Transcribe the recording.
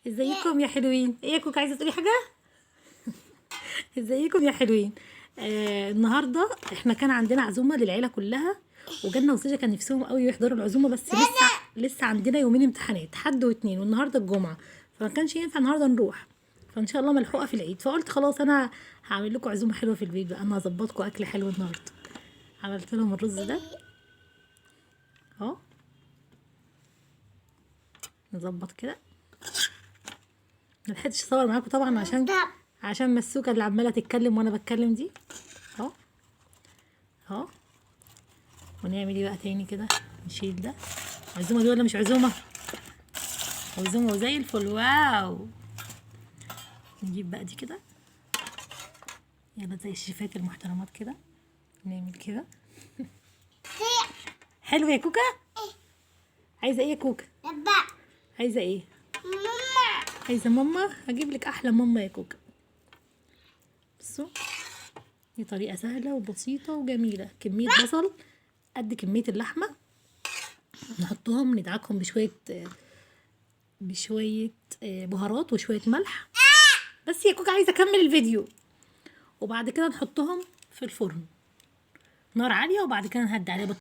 ازيكم يا حلوين؟ ايه يا كوكا، عايزه تقولي حاجه؟ ازيكم يا حلوين؟ النهارده احنا كان عندنا عزومه للعيله كلها، وجالنا وسيجا كان نفسهم قوي يحضروا العزومه، بس لسه عندنا يومين امتحانات، حد واثنين، والنهارده الجمعه، فما كانش ينفع النهارده نروح، فان شاء الله ملحوقه في العيد، فقلت خلاص انا هعمل لكم عزومه حلوه في البيت بقى، انا هظبطكم اكل حلو النهارده. عملت لهم الرز ده اهو، نظبط كده. ملحقتش اصور معاكم طبعا عشان مسوكه اللي عماله تتكلم وانا بتكلم دي اهو اهو. ونعمل ايه بقى تاني كده؟ نشيل ده. عزومه دي ولا مش عزومه؟ عزومه وزي الفل، واو. نجيب بقى دي كده، يلا زي الشيفات المحترمات كده، نعمل كده. حلو يا كوكا؟ عايزه ايه يا كوكا؟ عايزه ايه؟ عايزه ماما؟ هجيب لك احلى ماما يا كوكا. بصوا، دي طريقه سهله وبسيطه وجميله. كميه بصل قد كميه اللحمه، نحطهم ندعكهم بشويه بهارات وشويه ملح. بس يا كوكا عايزه اكمل الفيديو. وبعد كده نحطهم في الفرن، نار عاليه، وبعد كده نهدي عليه